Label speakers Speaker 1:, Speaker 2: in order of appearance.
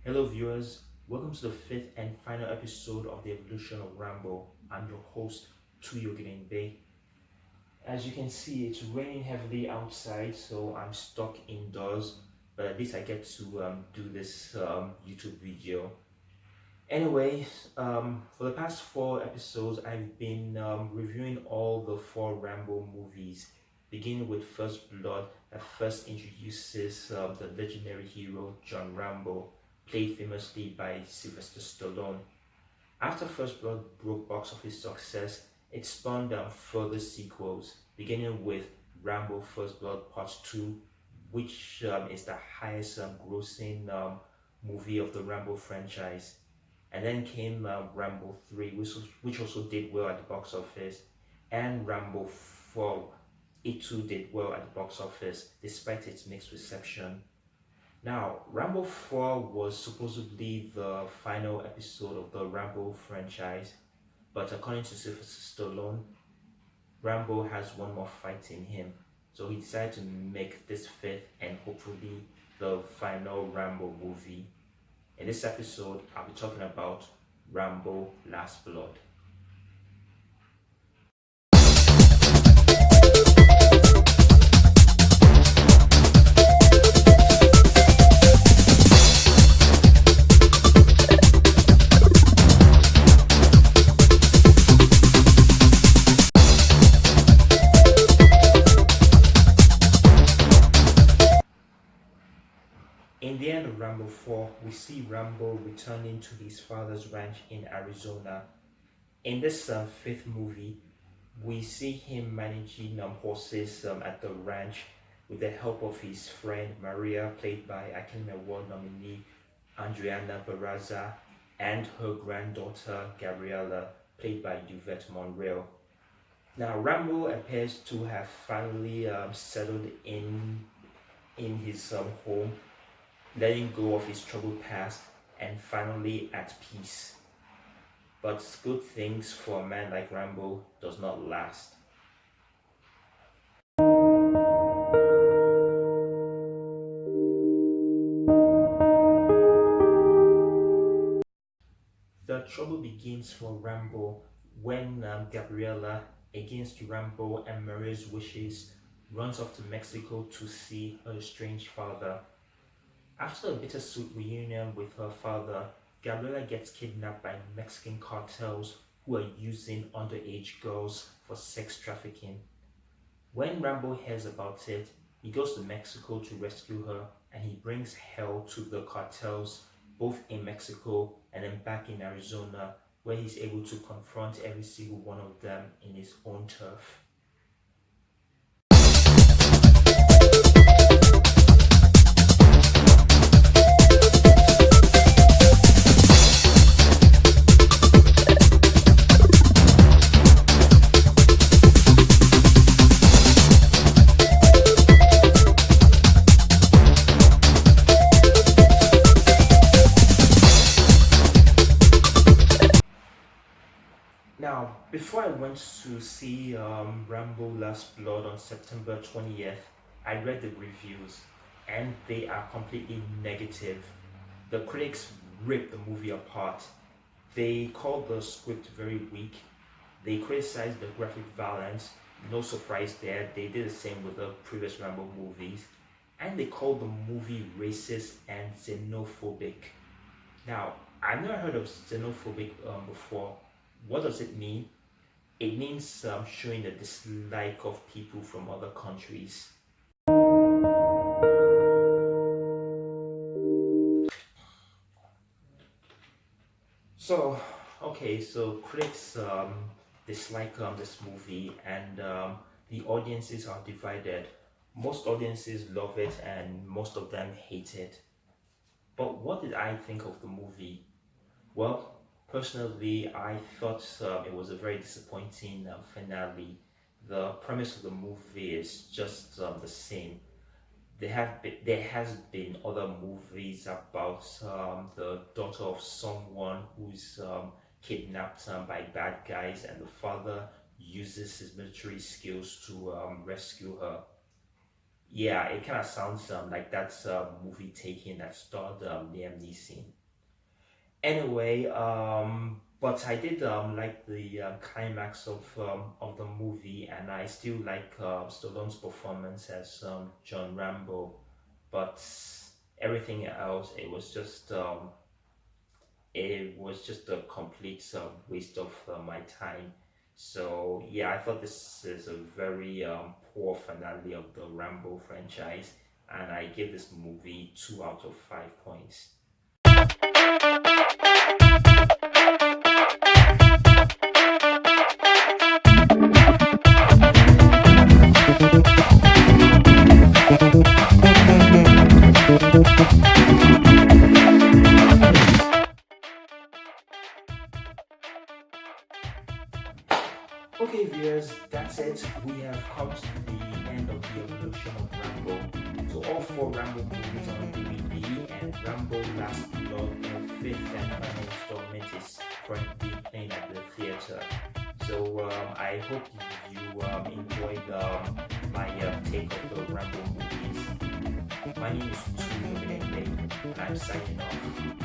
Speaker 1: Hello, viewers. Welcome to the fifth and final episode of the evolution of Rambo. I'm your host, Bay. As you can see, it's raining heavily outside, so I'm stuck indoors. But at least I get to do this YouTube video. Anyway, for the past four episodes, I've been reviewing all the four Rambo movies, beginning with First Blood, that first introduces the legendary hero John Rambo, played famously by Sylvester Stallone. After First Blood broke box office success, it spawned further sequels, beginning with Rambo First Blood Part 2, which is the highest grossing movie of the Rambo franchise. And then came Rambo 3, which also did well at the box office, and Rambo 4. It too did well at the box office despite its mixed reception. Now, Rambo 4 was supposedly the final episode of the Rambo franchise, but according to Sylvester Stallone, Rambo has one more fight in him. So he decided to make this fifth and hopefully the final Rambo movie. In this episode, I'll be talking about Rambo Last Blood. In the end of Rambo 4, we see Rambo returning to his father's ranch in Arizona. In this fifth movie, we see him managing horses at the ranch with the help of his friend Maria, played by Academy Award nominee Adriana Barraza, and her granddaughter Gabriella, played by Yvette Monreal. Now, Rambo appears to have finally settled in his home, letting go of his troubled past, and finally at peace. But good things for a man like Rambo does not last. The trouble begins for Rambo when Gabriella, against Rambo and Maria's wishes, runs off to Mexico to see her estranged father. After a bittersweet reunion with her father, Gabriela gets kidnapped by Mexican cartels who are using underage girls for sex trafficking. When Rambo hears about it, he goes to Mexico to rescue her, and he brings hell to the cartels both in Mexico and then back in Arizona, where he's able to confront every single one of them in his own turf. Now, before I went to see Rambo Last Blood on September 20th, I read the reviews and they are completely negative. The critics ripped the movie apart. They called the script very weak. They criticized the graphic violence. No surprise there, they did the same with the previous Rambo movies. And they called the movie racist and xenophobic. Now, I've never heard of xenophobic before. What does it mean? It means showing the dislike of people from other countries. So, okay, so critics dislike this movie, and the audiences are divided. Most audiences love it, and most of them hate it. But what did I think of the movie? Well, personally, I thought it was a very disappointing finale. The premise of the movie is just the same. There has been other movies about the daughter of someone who's kidnapped by bad guys, and the father uses his military skills to rescue her. Yeah, it kind of sounds like that's a movie taking that starred Liam Neeson. Anyway, but I did like the climax of the movie, and I still like Stallone's performance as John Rambo. But everything else, it was just a complete waste of my time. So yeah, I thought this is a very poor finale of the Rambo franchise, and I give this movie 2 out of 5 points. Okay, viewers, that's it. We have come to the end of the evolution of Rambo. So all four Rambo movies on DVD, and Rambo Last Blood, the fifth and final installment, is currently playing at the theater. So I hope you enjoyed my take of the Rambo movies. My name is Tuyo Benende, and I'm signing off.